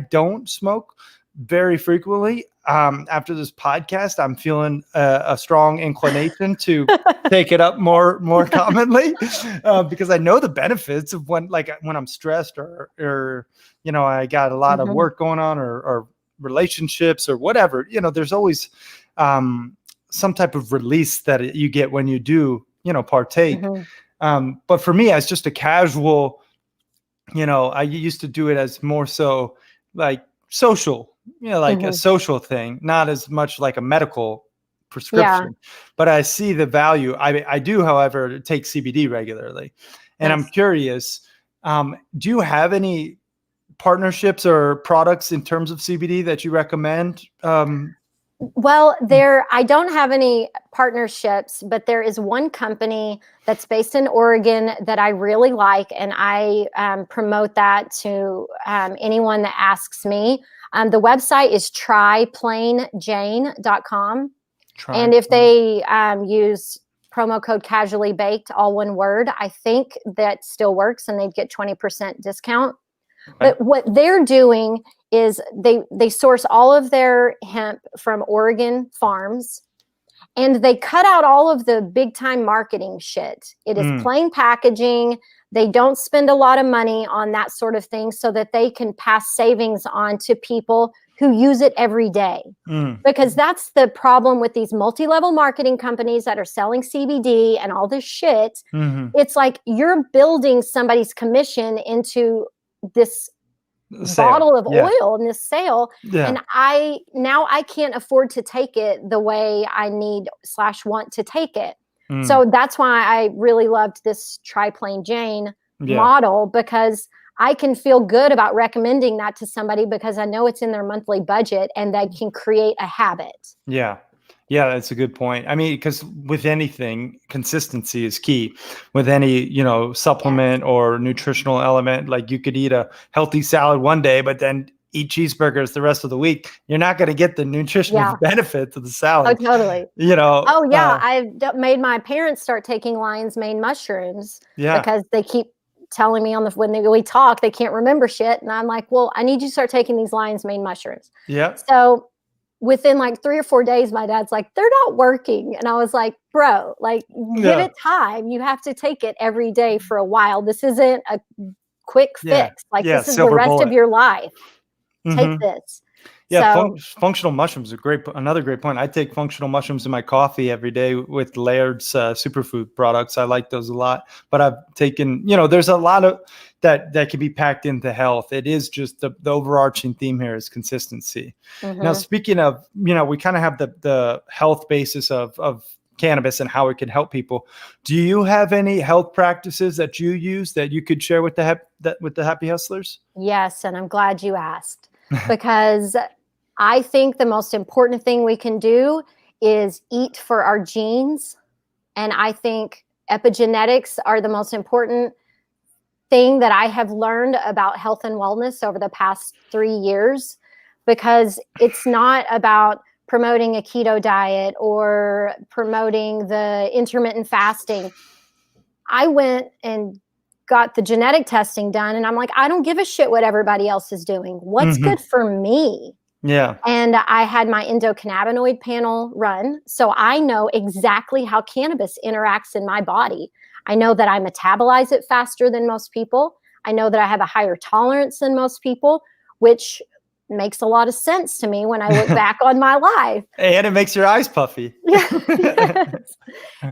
don't smoke very frequently. After this podcast, I'm feeling a strong inclination to take it up more commonly because I know the benefits of when I'm stressed or I got a lot of work going on or relationships or whatever. There's always some type of release that you get when you do partake. But for me, as just a casual, I used to do it as more so like social, a social thing, not as much like a medical prescription. But I see the value. I do, however, take CBD regularly. And I'm curious, do you have any partnerships or products in terms of CBD that you recommend? Well, I don't have any partnerships, but there is one company that's based in Oregon that I really like, and I promote that to anyone that asks me. The website is triplainjane.com. And if they use promo code casually baked, all one word, I think that still works and they'd get 20% discount. But what they're doing is they source all of their hemp from Oregon farms, and they cut out all of the big time marketing shit. It is plain packaging. They don't spend a lot of money on that sort of thing so that they can pass savings on to people who use it every day. Because that's the problem with these multi-level marketing companies that are selling CBD and all this shit. It's like you're building somebody's commission into this bottle of oil in this sale. And I can't afford to take it the way I need / want to take it. So that's why I really loved this Triplain Jane model, because I can feel good about recommending that to somebody because I know it's in their monthly budget and they can create a habit. Yeah, that's a good point. I mean, because with anything, consistency is key. With any, supplement or nutritional element, like you could eat a healthy salad one day, but then eat cheeseburgers the rest of the week. You're not going to get the nutritional benefits of the salad. Oh, totally. I've made my parents start taking lion's mane mushrooms because they keep telling me when we talk, they can't remember shit. And I'm like, well, I need you to start taking these lion's mane mushrooms. So within like 3 or 4 days, my dad's like, they're not working. And I was like, bro, give it time. You have to take it every day for a while. This isn't a quick fix. This is the rest of your life. Take this. Functional mushrooms are another great point. I take functional mushrooms in my coffee every day with Laird's superfood products. I like those a lot. But I've taken, there's a lot of that can be packed into health. It is just the overarching theme here is consistency. Now, speaking of, we kind of have the health basis of cannabis and how it can help people. Do you have any health practices that you use that you could share with the Happy Hustlers? Yes, and I'm glad you asked. Because I think the most important thing we can do is eat for our genes. And I think epigenetics are the most important thing that I have learned about health and wellness over the past 3 years. because it's not about promoting a keto diet or promoting the intermittent fasting. I went and got the genetic testing done, and I'm like, I don't give a shit what everybody else is doing. What's good for me? Yeah. And I had my endocannabinoid panel run, so I know exactly how cannabis interacts in my body. I know that I metabolize it faster than most people. I know that I have a higher tolerance than most people, which makes a lot of sense to me when I look back on my life. And it makes your eyes puffy. Yes.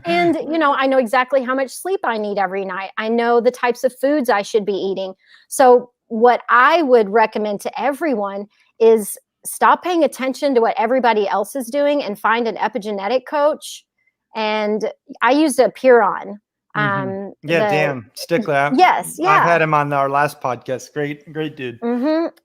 And, I know exactly how much sleep I need every night. I know the types of foods I should be eating. So what I would recommend to everyone is stop paying attention to what everybody else is doing and find an epigenetic coach. And I used a Puron. Dan Stickler. Yes. Yeah. I've had him on our last podcast. Great dude.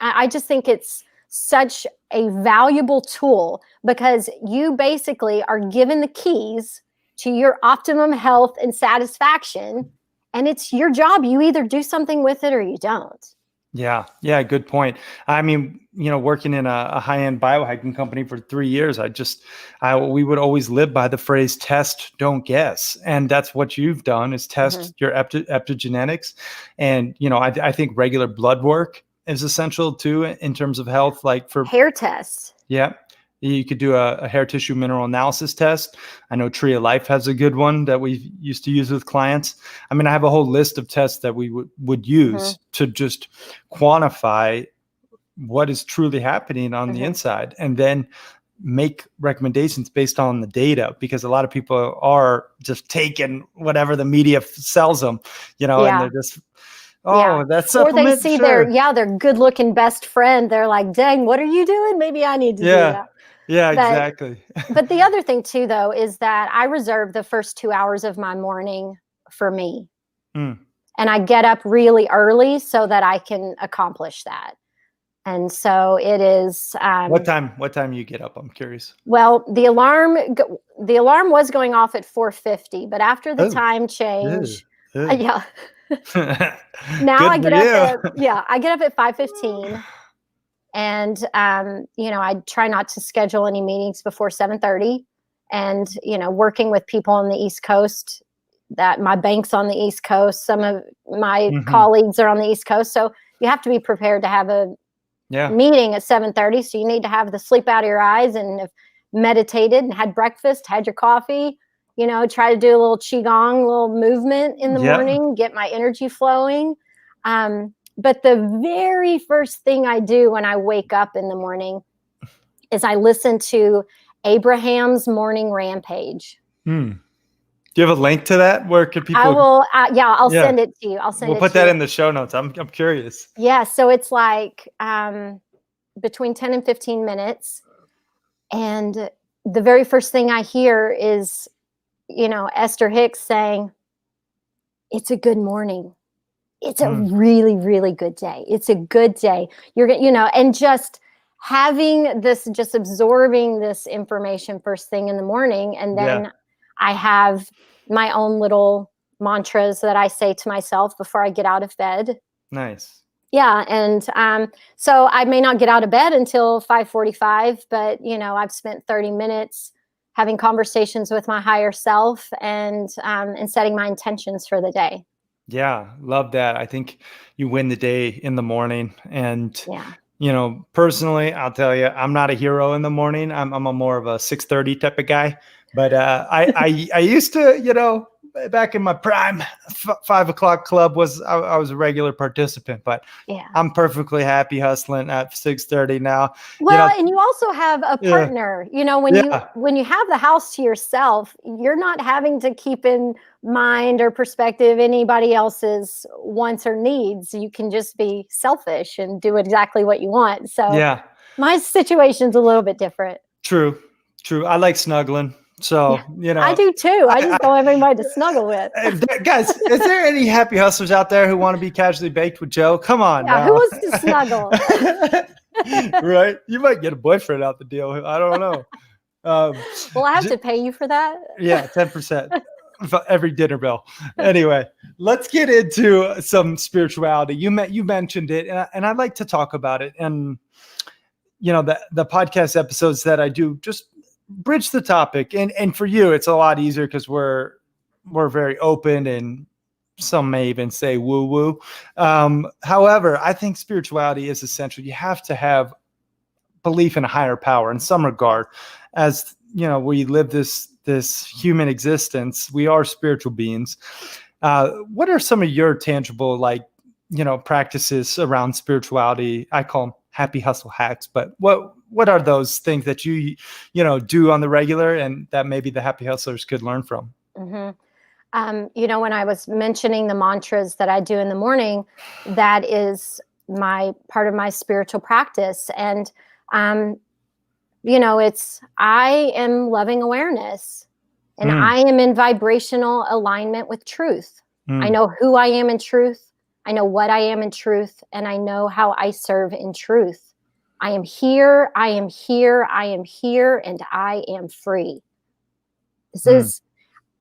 I just think it's such a valuable tool because you basically are given the keys to your optimum health and satisfaction, and it's your job. You either do something with it or you don't. Yeah. Good point. I mean, working in a high-end biohacking company for 3 years, we would always live by the phrase test, don't guess. And that's what you've done is test your epigenetics. And, I think regular blood work is essential too, in terms of health, like for hair tests. Yeah. You could do a hair tissue mineral analysis test. I know Tree of Life has a good one that we used to use with clients. I mean, I have a whole list of tests that we would use to just quantify what is truly happening on the inside, and then make recommendations based on the data, because a lot of people are just taking whatever the media sells them, and they're just, that's supplement. Or they see their good looking best friend. They're like, dang, what are you doing? Maybe I need to do that. Yeah, exactly. But the other thing too, though, is that I reserve the first 2 hours of my morning for me. And I get up really early so that I can accomplish that. And so it is. What time you get up? I'm curious. Well, the alarm was going off at 4:50, but after the time change, now I get up at 5:15. And, I try not to schedule any meetings before 7:30, and, working with people on the East Coast, that my bank's on the East Coast, some of my colleagues are on the East Coast. So you have to be prepared to have a meeting at 7:30. So you need to have the sleep out of your eyes and have meditated and had breakfast, had your coffee, try to do a little qigong, a little movement in the morning, get my energy flowing. But the very first thing I do when I wake up in the morning is I listen to Abraham's Morning Rampage. Do you have a link to that? Where could people? I will. I'll send it to you. We'll put that in the show notes. I'm curious. Yeah. So it's like between 10 and 15 minutes. And the very first thing I hear is, Esther Hicks saying, "It's a good morning. It's a really, really good day. It's a good day." You're going to, and just having this, just absorbing this information first thing in the morning. And then I have my own little mantras that I say to myself before I get out of bed. Nice. Yeah. And so I may not get out of bed until 5:45, but, I've spent 30 minutes having conversations with my higher self and setting my intentions for the day. Yeah, love that. I think you win the day in the morning. And, personally, I'll tell you, I'm not a hero in the morning. I'm a more of a 6:30 type of guy. But I used to, back in my prime, 5 o'clock club I was a regular participant, but I'm perfectly happy hustling at 6:30 now. Well, and you also have a partner, when you have the house to yourself, you're not having to keep in mind or perspective anybody else's wants or needs. You can just be selfish and do exactly what you want. So my situation's a little bit different. True. I like snuggling. So, I do too. I just don't have anybody to snuggle with. Guys, is there any happy hustlers out there who want to be casually baked with Joe? Come on. Yeah, who wants to snuggle? Right? You might get a boyfriend out the deal. I don't know. Will I have to pay you for that? Yeah, 10%. Every dinner bill. Anyway, let's get into some spirituality. You mentioned it, and I'd like to talk about it. And the podcast episodes that I do just bridge the topic. And for you, it's a lot easier because we're very open, and some may even say woo woo. However, I think spirituality is essential. You have to have belief in a higher power in some regard. As we live this human existence, we are spiritual beings. What are some of your tangible, practices around spirituality? I call them happy hustle hacks, but what are those things that you do on the regular and that maybe the happy hustlers could learn from? Mm-hmm. When I was mentioning the mantras that I do in the morning, that is part of my spiritual practice. And, it's, I am loving awareness, and I am in vibrational alignment with truth. I know who I am in truth. I know what I am in truth, and I know how I serve in truth. I am here, I am here, I am here, and I am free. This is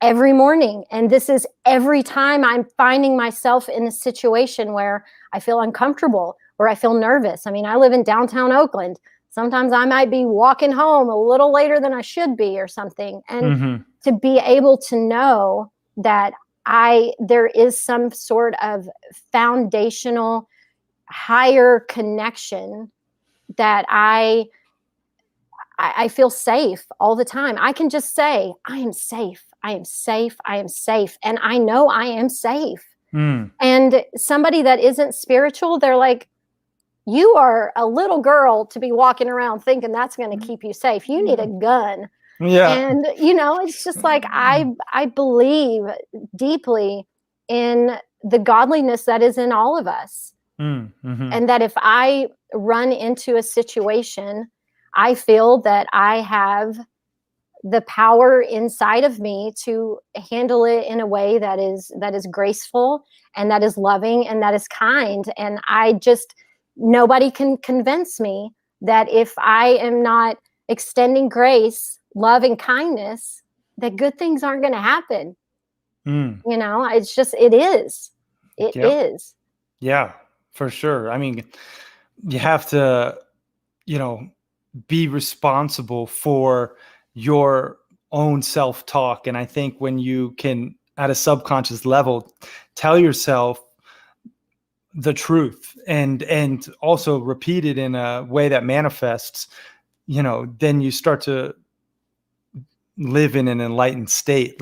every morning. And this is every time I'm finding myself in a situation where I feel uncomfortable, or I feel nervous. I mean, I live in downtown Oakland. Sometimes I might be walking home a little later than I should be or something. And to be able to know that there is some sort of foundational higher connection, that I feel safe all the time. I can just say, I am safe. I am safe. I am safe. And I know I am safe. And somebody that isn't spiritual, they're like, you are a little girl to be walking around thinking that's going to keep you safe. You need a gun. Yeah. And, it's just like, I believe deeply in the godliness that is in all of us. And that if I run into a situation, I feel that I have the power inside of me to handle it in a way that is graceful, and that is loving, and that is kind. And nobody can convince me that if I am not extending grace, love, and kindness, that good things aren't going to happen. It's just, it is. It is. Yeah, for sure. I mean, you have to, be responsible for your own self-talk. And I think when you can, at a subconscious level, tell yourself the truth and also repeat it in a way that manifests, then you start to live in an enlightened state,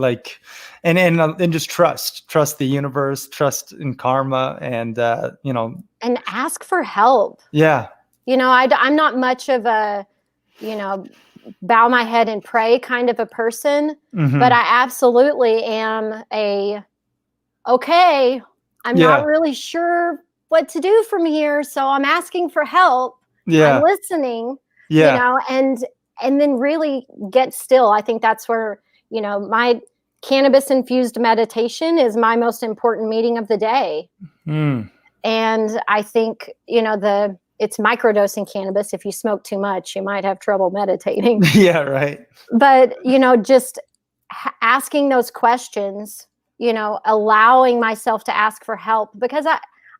and just trust the universe, trust in karma, and and ask for help. Yeah. I'm not much of a, bow my head and pray kind of a person, but I absolutely am I'm not really sure what to do from here, so I'm asking for help. I'm listening, and then really get still. I think that's where, my cannabis infused meditation is my most important meeting of the day. And I think, it's microdosing cannabis. If you smoke too much, you might have trouble meditating. Yeah, right. But, just asking those questions, allowing myself to ask for help, because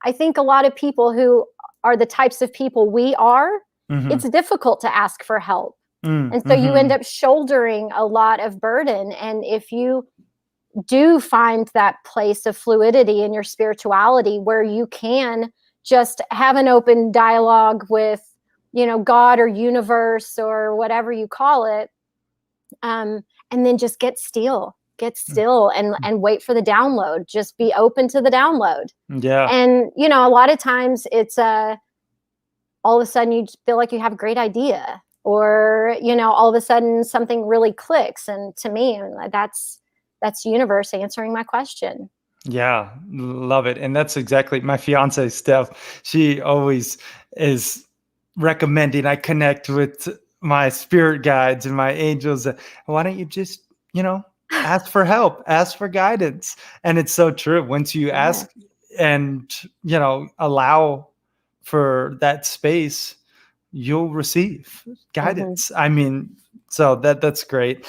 I think a lot of people who are the types of people we are, it's difficult to ask for help. And so you end up shouldering a lot of burden. And if you do find that place of fluidity in your spirituality where you can just have an open dialogue with, God or universe or whatever you call it, and then just get still and wait for the download. Just be open to the download. Yeah. And, a lot of times it's all of a sudden you feel like you have a great idea, or, all of a sudden something really clicks. And to me, that's universe answering my question. Yeah, love it. And that's exactly my fiance, Steph. She always is recommending I connect with my spirit guides and my angels. Why don't you just, ask for help, ask for guidance? And it's so true. Once you ask and, allow for that space, you'll receive guidance. I mean, so that's great.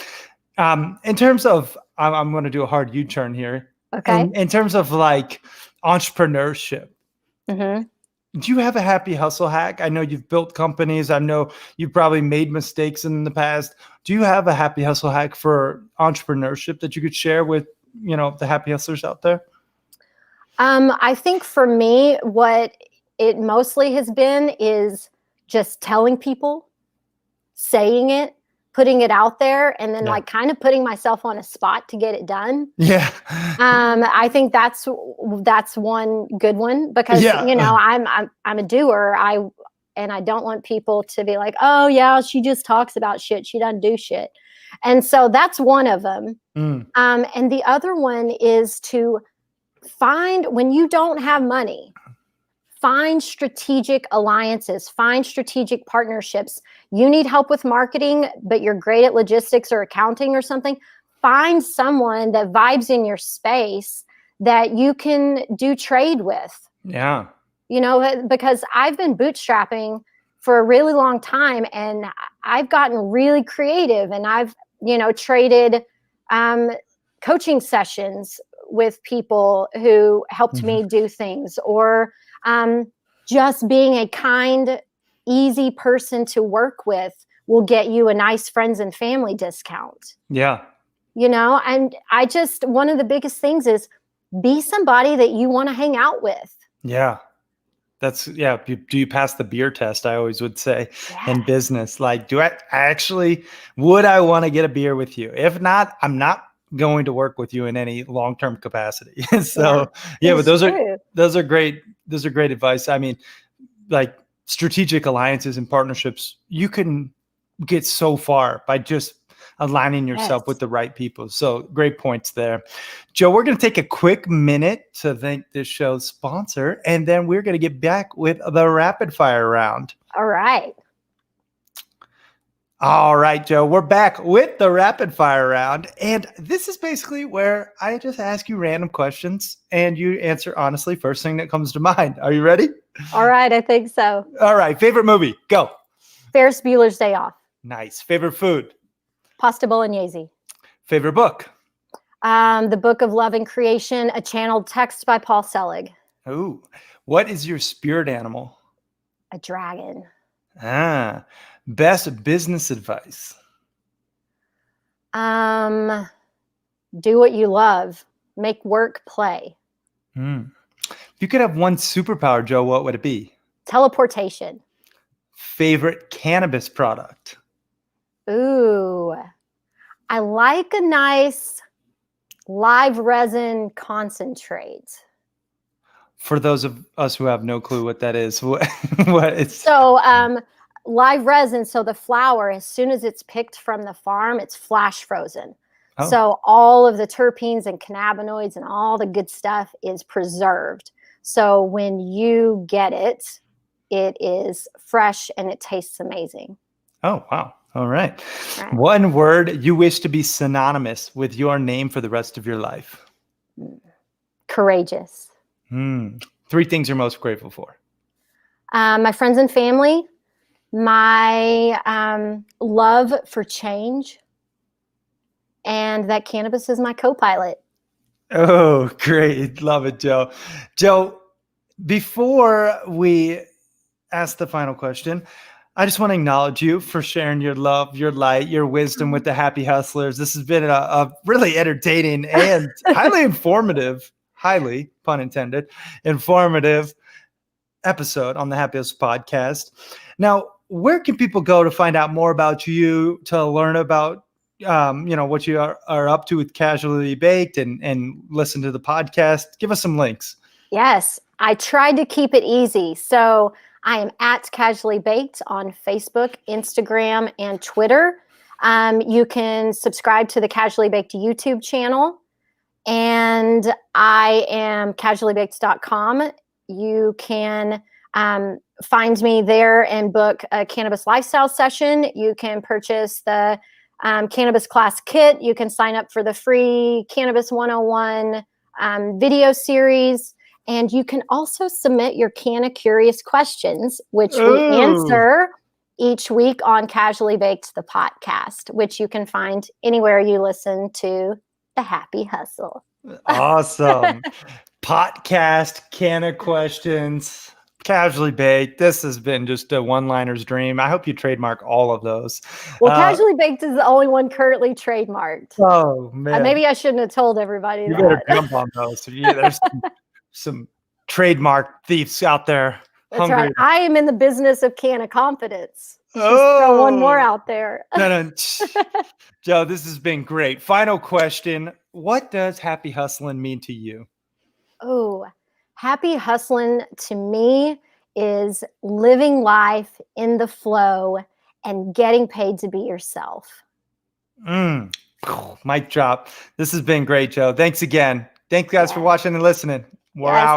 In terms of, I'm going to do a hard U-turn here. Okay. In terms of like entrepreneurship, Do you have a happy hustle hack? I know you've built companies. I know you've probably made mistakes in the past. Do you have a happy hustle hack for entrepreneurship that you could share with, the happy hustlers out there? I think for me, what it mostly has been is just telling people, saying it, putting it out there, and then like kind of putting myself on a spot to get it done. Yeah. I think that's one good one because I'm a doer. I don't want people to be like, oh yeah, she just talks about shit. She doesn't do shit. And so that's one of them. And the other one is to find, when you don't have money, find strategic alliances, find strategic partnerships. You need help with marketing, but you're great at logistics or accounting or something. Find someone that vibes in your space that you can do trade with. Yeah. Because I've been bootstrapping for a really long time and I've gotten really creative and I've, traded coaching sessions with people who helped me do things, or just being a kind, easy person to work with will get you a nice friends and family discount. Yeah. And one of the biggest things is be somebody that you want to hang out with. Yeah. Do you pass the beer test? I always would say in business, like, would I want to get a beer with you? If not, I'm not going to work with you in any long-term capacity. So but those are great. Those are great advice. I mean, like strategic alliances and partnerships, you can get so far by just aligning yourself with the right people. So great points there. Joe, we're going to take a quick minute to thank this show's sponsor, and then we're going to get back with the rapid fire round. All right. All right, Joe, we're back with the rapid fire round. And this is basically where I just ask you random questions and you answer honestly, first thing that comes to mind. Are you ready? All right, I think so. All right, favorite movie, go. Ferris Bueller's Day Off. Nice. Favorite food? Pasta bolognese. Favorite book? The Book of Love and Creation, a channeled text by Paul Selig. Ooh. What is your spirit animal? A dragon. Best business advice? Do what you love. Make work play. If you could have one superpower, Joe, what would it be? Teleportation. Favorite cannabis product? Ooh, I like a nice live resin concentrate. For those of us who have no clue what that is, what it's live resin. So the flower, as soon as it's picked from the farm, it's flash frozen. Oh. So all of the terpenes and cannabinoids and all the good stuff is preserved. So when you get it, it is fresh and it tastes amazing. Oh, wow. All right. One word you wish to be synonymous with your name for the rest of your life. Courageous. 3 things you're most grateful for. My friends and family, my love for change, and that cannabis is my co-pilot. Oh, great. Love it, Joe. Joe, before we ask the final question, I just want to acknowledge you for sharing your love, your light, your wisdom with the Happy Hustlers. This has been a really entertaining and highly informative, highly, pun intended, informative episode on the Happy Hustlers podcast. Now, where can people go to find out more about you, to learn about what you are up to with Casually Baked and listen to the podcast? Give us some links. Yes, I tried to keep it easy. So I am at Casually Baked on Facebook, Instagram, and Twitter. You can subscribe to the Casually Baked YouTube channel. And I am casuallybaked.com. You can find me there and book a cannabis lifestyle session. You can purchase the cannabis class kit. You can sign up for the free Cannabis 101 video series. And you can also submit your Canna Curious questions, which we answer each week on Casually Baked, the podcast, which you can find anywhere you listen to The Happy Hustle. Awesome. Podcast, Canna questions. Casually baked. This has been just a one-liner's dream. I hope you trademark all of those. Well, casually baked is the only one currently trademarked. Oh man, maybe I shouldn't have told everybody you that. better jump on those. So, yeah, there's some trademark thieves out there. That's hungry. right. I am in the business of can of confidence. Just throw one more out there. No. Joe, this has been great. Final question. What does happy hustling mean to you? Oh, happy hustling to me is living life in the flow and getting paid to be yourself. Mic drop. This has been great, Joe. Thanks again. Thanks, guys, for watching and listening. We're out.